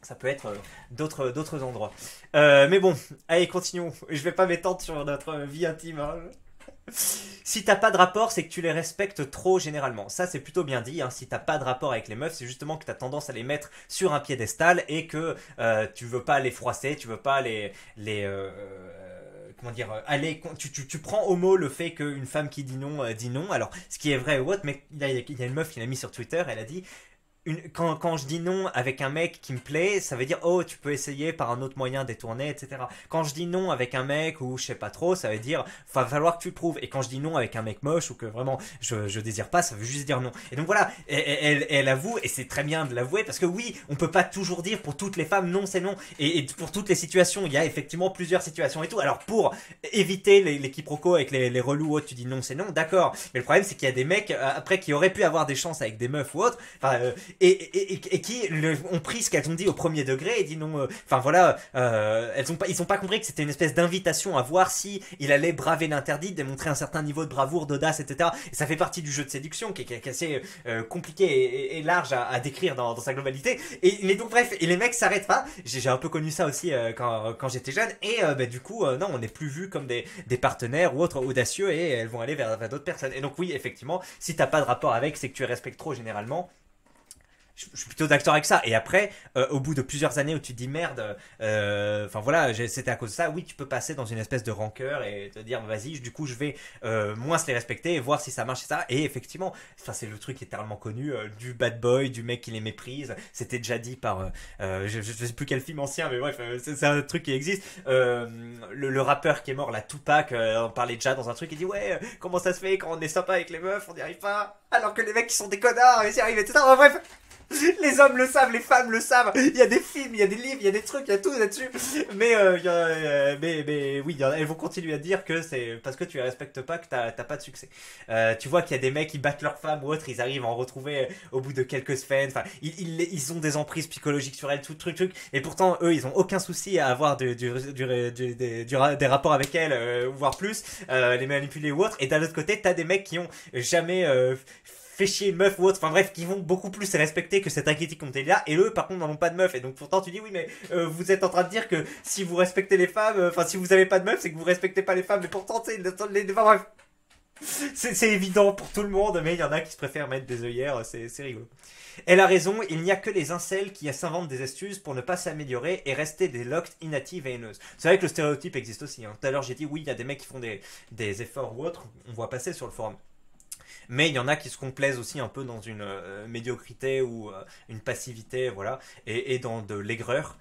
ça peut être d'autres endroits. Mais bon, allez, continuons. Je vais pas m'étendre sur notre vie intime, hein. Si t'as pas de rapport, c'est que tu les respectes trop généralement. Ça, c'est plutôt bien dit, hein. Si t'as pas de rapport avec les meufs, c'est justement que t'as tendance à les mettre sur un piédestal et que tu veux pas les froisser, tu veux pas comment dire, tu prends au mot le fait qu'une femme qui dit non. Alors, ce qui est vrai ou autre, mais il y a une meuf qui l'a mis sur Twitter, elle a dit: quand je dis non avec un mec qui me plaît, ça veut dire oh tu peux essayer par un autre moyen détourné, etc. Quand je dis non avec un mec ou je sais pas trop, ça veut dire va falloir que tu le prouves. Et quand je dis non avec un mec moche ou que vraiment je désire pas, ça veut juste dire non. Et donc voilà, elle avoue, et c'est très bien de l'avouer, parce que oui, on peut pas toujours dire pour toutes les femmes non c'est non, et pour toutes les situations, il y a effectivement plusieurs situations et tout. Alors pour éviter les quiproquos avec les relous autres, tu dis non c'est non, d'accord, mais le problème c'est qu'il y a des mecs après qui auraient pu avoir des chances avec des meufs ou autres, enfin et qui ont pris ce qu'elles ont dit au premier degré et dit non. Enfin voilà, ils ont pas compris que c'était une espèce d'invitation à voir si il allait braver l'interdit, démontrer un certain niveau de bravoure, d'audace, etc. Et ça fait partie du jeu de séduction qui est assez compliqué et large à décrire dans sa globalité. Mais donc bref, et les mecs s'arrêtent pas. J'ai un peu connu ça aussi quand j'étais jeune. Et du coup, non, on n'est plus vu comme des partenaires ou autres audacieux, et elles vont aller vers d'autres personnes. Et donc oui, effectivement, si t'as pas de rapport avec, c'est que tu les respectes trop généralement. Je suis plutôt d'accord avec ça. Et après, au bout de plusieurs années où tu te dis merde, enfin voilà, c'était à cause de ça. Oui, tu peux passer dans une espèce de rancœur et te dire vas-y, du coup je vais moins se les respecter et voir si ça marche et ça. Et effectivement, enfin c'est le truc qui est tellement connu du bad boy, du mec qui les méprise. C'était déjà dit par je sais plus quel film ancien, mais bref, c'est un truc qui existe. Le rappeur qui est mort, la Tupac, on parlait déjà dans un truc. Il dit ouais, comment ça se fait quand on est sympa avec les meufs, on n'y arrive pas, alors que les mecs qui sont des connards, ils y arrivent, etc. Enfin, bref. Les hommes le savent, les femmes le savent. Il y a des films, il y a des livres, il y a des trucs, il y a tout là-dessus. Mais oui, elles vont continuer à dire que c'est parce que tu les respectes pas que t'as pas de succès. Tu vois qu'il y a des mecs qui battent leurs femmes ou autres, ils arrivent à en retrouver au bout de quelques semaines. Enfin, ils ont des emprises psychologiques sur elles, tout truc. Et pourtant, eux, ils ont aucun souci à avoir des rapports avec elles, voire plus, les manipuler ou autres. Et d'un autre côté, t'as des mecs qui ont jamais fait chier une meuf ou autre, enfin bref, qui vont beaucoup plus se respecter que cette inquiétude qu'on est là, et eux par contre n'en ont pas de meuf. Et donc pourtant tu dis oui mais vous êtes en train de dire que si vous respectez les femmes, enfin si vous avez pas de meuf, c'est que vous respectez pas les femmes. Mais pourtant c'est bref, c'est évident pour tout le monde, mais il y en a qui se préfèrent mettre des œillères, c'est rigolo. Elle a raison, il n'y a que les incels qui s'inventent des astuces pour ne pas s'améliorer et rester des locks inactives et haineuses. C'est vrai que le stéréotype existe aussi, hein. Tout à l'heure j'ai dit oui, il y a des mecs qui font des efforts ou autres, on voit passer sur le forum. Mais il y en a qui se complaisent aussi un peu dans une médiocrité ou une passivité, voilà, et dans de l'aigreur.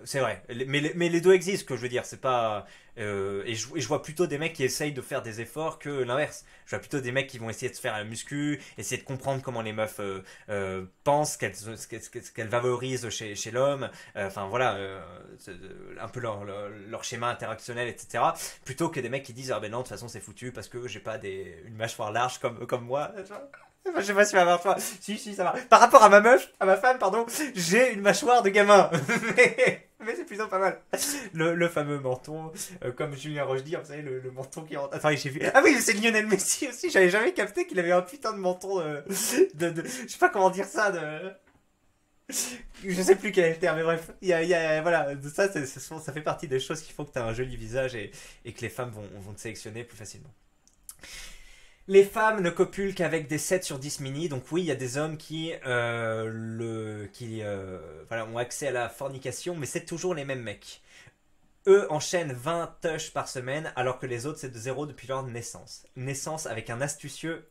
C'est vrai, mais les deux existent, ce que je veux dire, c'est pas... et je vois plutôt des mecs qui essayent de faire des efforts que l'inverse. Je vois plutôt des mecs qui vont essayer de se faire un muscu, essayer de comprendre comment les meufs pensent, ce qu'elles valorisent chez l'homme, enfin voilà, un peu leur schéma interactionnel, etc. Plutôt que des mecs qui disent ah ben non, de toute façon c'est foutu parce que j'ai pas une mâchoire large comme moi. Je sais pas si ma mâchoire... Si, ça va. Par rapport à ma femme, pardon, j'ai une mâchoire de gamin. Mais c'est plutôt pas mal. Le fameux menton, comme Julien Roche dit, vous savez, le menton qui rentre. Attends, j'ai vu. Ah oui, c'est Lionel Messi aussi. J'avais jamais capté qu'il avait un putain de menton je sais pas comment dire ça. Je sais plus quel est le terme, mais bref. Voilà, ça, ça fait partie des choses qui font que tu as un joli visage et que les femmes vont te sélectionner plus facilement. Les femmes ne copulent qu'avec des 7 sur 10 mini, donc oui, il y a des hommes qui voilà, ont accès à la fornication, mais c'est toujours les mêmes mecs. Eux enchaînent 20 touches par semaine, alors que les autres c'est de 0 depuis leur naissance. Naissance avec un astucieux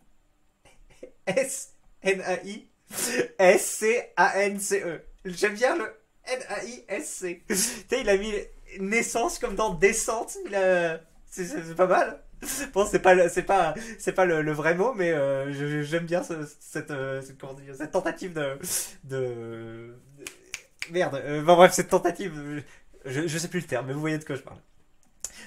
S-N-A-I-S-C-A-N-C-E. J'aime bien le N-A-I-S-C. Tu sais, il a mis naissance comme dans descente, c'est pas mal. Bon, c'est pas le vrai mot, mais j'aime bien cette tentative merde. Bon, bref, cette tentative, je sais plus le terme, mais vous voyez de quoi je parle.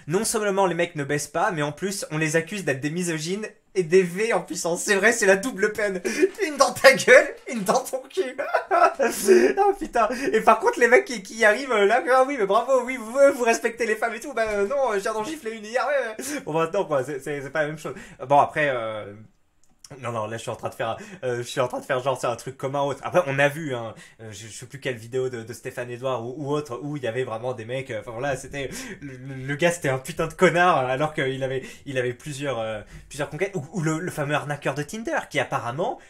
Non seulement les mecs ne baissent pas, mais en plus on les accuse d'être des misogynes et des V en puissance. C'est vrai, c'est la double peine. Une dans ta gueule, une dans ton cul. Oh putain. Et par contre les mecs qui y arrivent là, ah oui mais bravo, oui vous respectez les femmes et tout. Bah non, j'ai d'en gifler une hier. Ouais. Bon bah non quoi, c'est pas la même chose. Bon après. Non, là je suis en train de faire genre c'est un truc comme un autre. Après on a vu, hein, je sais plus quelle vidéo de Stéphane Edouard ou autre où il y avait vraiment des mecs. Enfin voilà, c'était le gars c'était un putain de connard alors qu'il avait plusieurs conquêtes. Ou le fameux arnaqueur de Tinder qui apparemment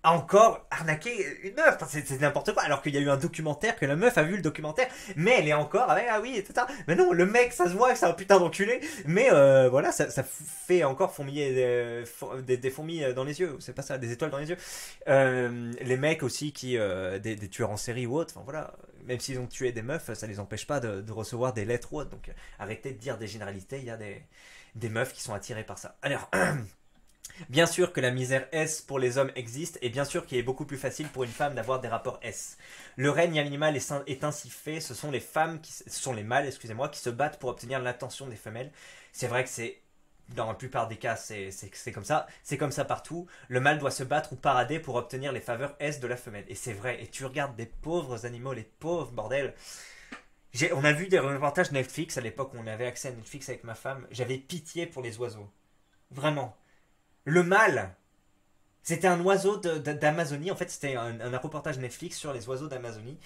a encore arnaqué une meuf. Enfin, c'est n'importe quoi. Alors qu'il y a eu un documentaire, que la meuf a vu le documentaire, mais elle est encore avec, ah oui, etc. Mais non, le mec, ça se voit que c'est un putain d'enculé. Mais voilà, ça fait encore fourmiller des fourmis dans les yeux. C'est pas ça, des étoiles dans les yeux. Les mecs aussi qui, des tueurs en série ou autre, enfin voilà, même s'ils ont tué des meufs, ça les empêche pas de recevoir des lettres ou autre. Donc arrêtez de dire des généralités, il y a des meufs qui sont attirées par ça. Alors... Bien sûr que la misère S pour les hommes existe, et bien sûr qu'il est beaucoup plus facile pour une femme d'avoir des rapports S. Le règne animal est ainsi fait, ce sont les mâles, excusez-moi, qui se battent pour obtenir l'attention des femelles. C'est vrai que dans la plupart des cas, c'est comme ça. C'est comme ça partout. Le mâle doit se battre ou parader pour obtenir les faveurs S de la femelle. Et c'est vrai, et tu regardes des pauvres animaux, les pauvres bordels. On a vu des reportages Netflix à l'époque où on avait accès à Netflix avec ma femme. J'avais pitié pour les oiseaux. Vraiment. Le mâle, c'était un oiseau d'Amazonie. En fait, c'était un reportage Netflix sur les oiseaux d'Amazonie.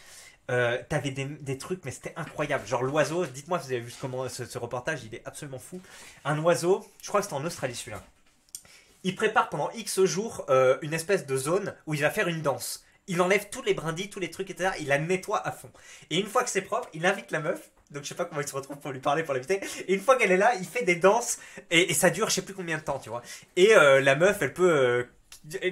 T'avais des trucs, mais c'était incroyable. Genre l'oiseau, dites-moi si vous avez vu ce reportage, il est absolument fou. Un oiseau, je crois que c'était en Australie celui-là. Il prépare pendant X jours une espèce de zone où il va faire une danse. Il enlève tous les brindilles, tous les trucs, etc. Il la nettoie à fond. Et une fois que c'est propre, il invite la meuf. Donc je sais pas comment il se retrouve pour lui parler, pour l'inviter. Et une fois qu'elle est là, il fait des danses. Et ça dure je sais plus combien de temps, tu vois. Et la meuf, elle peut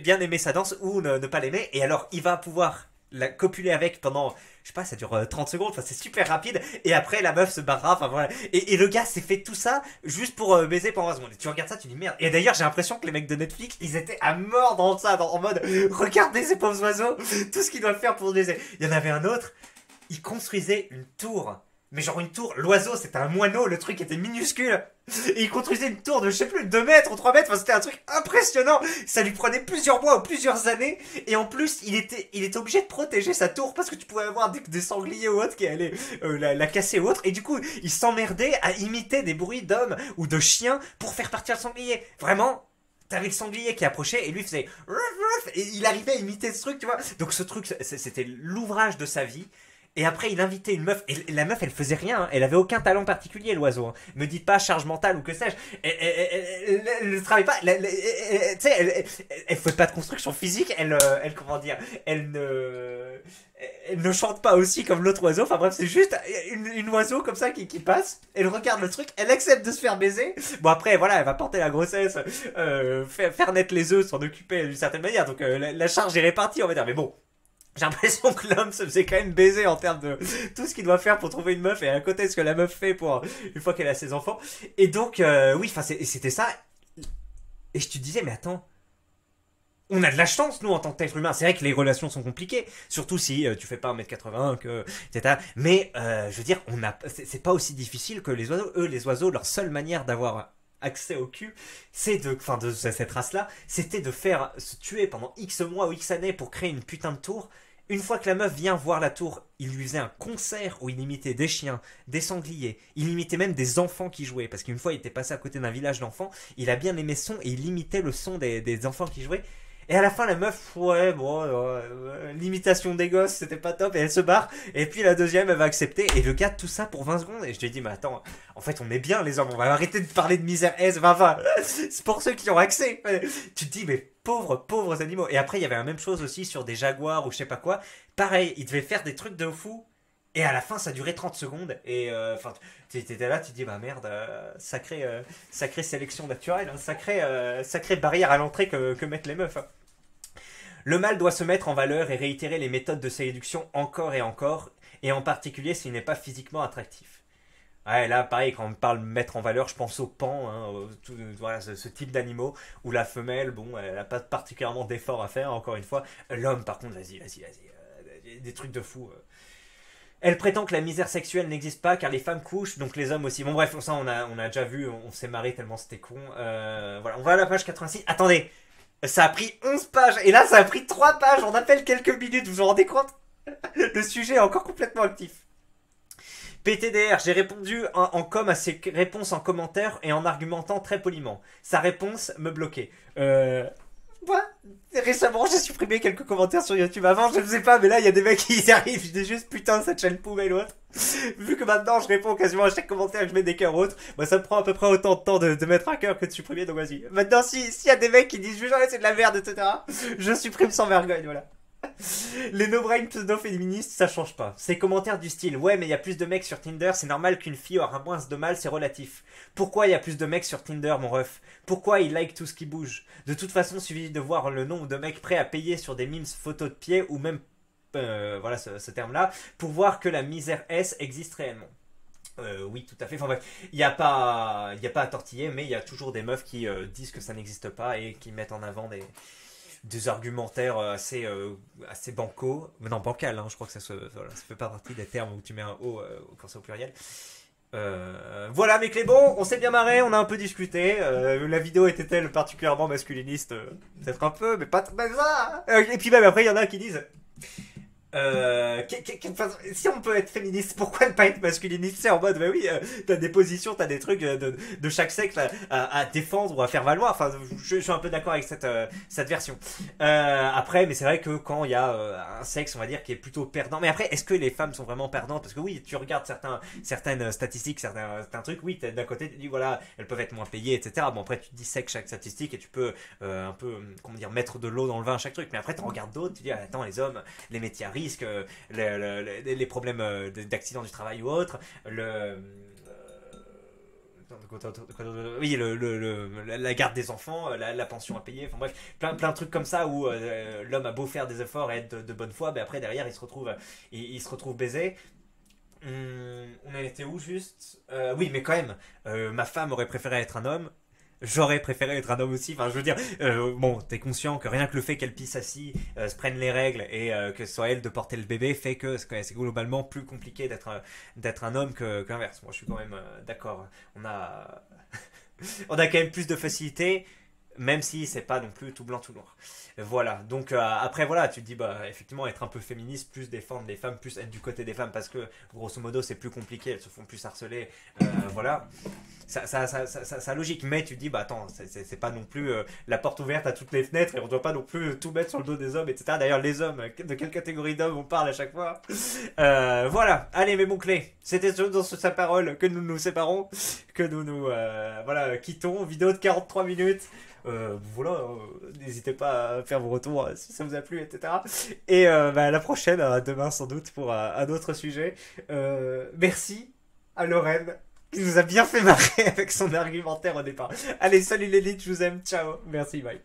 bien aimer sa danse ou ne pas l'aimer. Et alors, il va pouvoir la copuler avec pendant... Je sais pas, ça dure 30 secondes, enfin c'est super rapide. Et après, la meuf se barra, enfin voilà. Et le gars s'est fait tout ça juste pour baiser pendant 20 secondes. Et tu regardes ça, tu dis merde. Et d'ailleurs, j'ai l'impression que les mecs de Netflix, ils étaient à mort dans ça, en mode regardez ces pauvres oiseaux, tout ce qu'ils doivent faire pour baiser. Il y en avait un autre, il construisait une tour. Mais genre une tour, l'oiseau c'était un moineau, le truc était minuscule. Et il construisait une tour de je sais plus 2 mètres ou 3 mètres, enfin c'était un truc impressionnant. Ça lui prenait plusieurs mois ou plusieurs années. Et en plus il était obligé de protéger sa tour parce que tu pouvais avoir des sangliers ou autres qui allaient la casser ou autre. Et du coup il s'emmerdait à imiter des bruits d'hommes ou de chiens pour faire partir le sanglier. Vraiment. T'avais le sanglier qui approchait et lui faisait... Et il arrivait à imiter ce truc, tu vois. Donc ce truc c'était l'ouvrage de sa vie. Et après, il invitait une meuf, et la meuf, elle faisait rien, hein. Elle avait aucun talent particulier, l'oiseau. Hein. Me dites pas charge mentale ou que sais-je. Elle ne travaille pas, tu sais, elle fait pas de construction physique, comment dire, elle ne chante pas aussi comme l'autre oiseau. Enfin bref, c'est juste une oiseau comme ça qui passe. Elle regarde le truc, elle accepte de se faire baiser. Bon après, voilà, elle va porter la grossesse, faire naître les œufs, s'en occuper d'une certaine manière. Donc la charge est répartie, on va dire. Mais bon. J'ai l'impression que l'homme se faisait quand même baiser en termes de tout ce qu'il doit faire pour trouver une meuf et à côté ce que la meuf fait pour une fois qu'elle a ses enfants. Et donc, oui, enfin, c'était ça. Et je te disais, mais attends, on a de la chance, nous, en tant qu'être humain. C'est vrai que les relations sont compliquées, surtout si tu fais pas 1m80, etc. Mais, je veux dire, c'est pas aussi difficile que les oiseaux. Eux, les oiseaux, leur seule manière d'avoir accès au cul, c'est de cette race-là, c'était de faire se tuer pendant X mois ou X années pour créer une putain de tour. Une fois que la meuf vient voir la tour, il lui faisait un concert où il imitait des chiens, des sangliers, il imitait même des enfants qui jouaient. Parce qu'une fois, il était passé à côté d'un village d'enfants, il a bien aimé ce son et il imitait le son des enfants qui jouaient. Et à la fin, la meuf, ouais, bon, l'imitation des gosses, c'était pas top, et elle se barre. Et puis la deuxième, elle va accepter. Et le gars, tout ça pour 20 secondes. Et je lui ai dit, mais attends, en fait, on est bien, les hommes, on va arrêter de parler de misère S. Enfin, c'est pour ceux qui ont accès. Tu te dis, mais pauvres animaux. Et après, il y avait la même chose aussi sur des jaguars ou je sais pas quoi. Pareil, ils devaient faire des trucs de fou. Et à la fin, ça durait 30 secondes. Et enfin, t'étais là, tu te dis, bah merde, sacrée sélection naturelle, hein, sacrée barrière à l'entrée que mettent les meufs. Hein. Le mâle doit se mettre en valeur et réitérer les méthodes de séduction encore et encore, et en particulier s'il n'est pas physiquement attractif. Ouais, là, pareil, quand on parle de mettre en valeur, je pense aux pans, hein, voilà, ce type d'animaux, où la femelle, bon, elle n'a pas particulièrement d'efforts à faire, encore une fois. L'homme, par contre, vas-y, des trucs de fou. Elle prétend que la misère sexuelle n'existe pas car les femmes couchent, donc les hommes aussi. Bon bref, ça on a déjà vu, on s'est marré tellement c'était con. Voilà, on va à la page 86. Attendez, ça a pris 11 pages et là ça a pris 3 pages, on appelle quelques minutes, vous vous rendez compte? Le sujet est encore complètement actif. PTDR, j'ai répondu en com à ses réponses en commentaire et en argumentant très poliment. Sa réponse me bloquait. Moi, récemment, j'ai supprimé quelques commentaires sur YouTube. Avant, je ne sais pas, mais là, il y a des mecs qui y arrivent. Je dis juste putain, cette chaîne poubelle ou autre. Vu que maintenant, je réponds quasiment à chaque commentaire et que je mets des cœurs autres, bah, ça me prend à peu près autant de temps de mettre un cœur que de supprimer, donc vas-y. Maintenant, s'il y a des mecs qui disent juste, c'est de la merde, etc., je supprime sans vergogne, voilà. Les no-brain pseudo-féministes, ça change pas. Ces commentaires du style, ouais, mais il y a plus de mecs sur Tinder, c'est normal qu'une fille aura moins de mal, c'est relatif. Pourquoi il y a plus de mecs sur Tinder, mon ref? Pourquoi ils like tout ce qui bouge? De toute façon, suffit de voir le nombre de mecs prêts à payer sur des memes photos de pied ou même, voilà ce terme-là, pour voir que la misère S existe réellement. Oui, tout à fait. Enfin bref, il n'y a pas à tortiller, mais il y a toujours des meufs qui disent que ça n'existe pas et qui mettent en avant des argumentaires assez bancaux, mais non bancal, hein, je crois que ça fait pas partie des termes où tu mets un O quand c'est au pluriel. Voilà mes clébons, on s'est bien marré, on a un peu discuté. La vidéo était-elle particulièrement masculiniste? Peut-être un peu, mais pas ça. Et puis même après, il y en a qui disent. Si on peut être féministe, pourquoi ne pas être masculiniste? C'est en mode, bah oui, t'as des positions, t'as des trucs de chaque sexe à défendre ou à faire valoir. Enfin, je suis un peu d'accord avec cette version. Après, mais c'est vrai que quand il y a un sexe, on va dire, qui est plutôt perdant. Mais après, est-ce que les femmes sont vraiment perdantes? Parce que oui, tu regardes certaines statistiques, certains trucs, oui, d'un côté, tu dis, voilà, elles peuvent être moins payées, etc. Bon, après, tu dissèques chaque statistique et tu peux un peu, comment dire, mettre de l'eau dans le vin à chaque truc. Mais après, tu regardes d'autres, tu dis, attends, les hommes, les métiers à risque, les problèmes d'accident du travail ou autre, oui, la garde des enfants, la pension à payer, enfin bref, plein de trucs comme ça où l'homme a beau faire des efforts et être de bonne foi, mais après derrière il se retrouve baisé. On en était où juste? Oui, mais quand même, ma femme aurait préféré être un homme. J'aurais préféré être un homme aussi. Enfin, je veux dire, bon, t'es conscient que rien que le fait qu'elle pisse assis, se prenne les règles et que ce soit elle de porter le bébé fait que c'est globalement plus compliqué d'être un homme que l'inverse. Moi, je suis quand même d'accord. On a quand même plus de facilité, même si c'est pas non plus tout blanc tout noir. Voilà, donc après voilà, tu te dis bah effectivement être un peu féministe, plus défendre les femmes, plus être du côté des femmes parce que grosso modo c'est plus compliqué, elles se font plus harceler, voilà. Ça logique, mais tu te dis bah attends, c'est pas non plus la porte ouverte à toutes les fenêtres et on doit pas non plus tout mettre sur le dos des hommes, etc. D'ailleurs les hommes, de quelle catégorie d'hommes on parle à chaque fois? Voilà, allez mes bons clés, c'était dans sa parole que nous nous séparons, que nous voilà, quittons, vidéo de 43 minutes. Voilà, n'hésitez pas à faire vos retours si ça vous a plu, etc. Et à la prochaine, demain sans doute pour un autre sujet. Merci à Lorraine qui nous a bien fait marrer avec son argumentaire au départ. Allez, salut l'élite, je vous aime, ciao, merci, bye.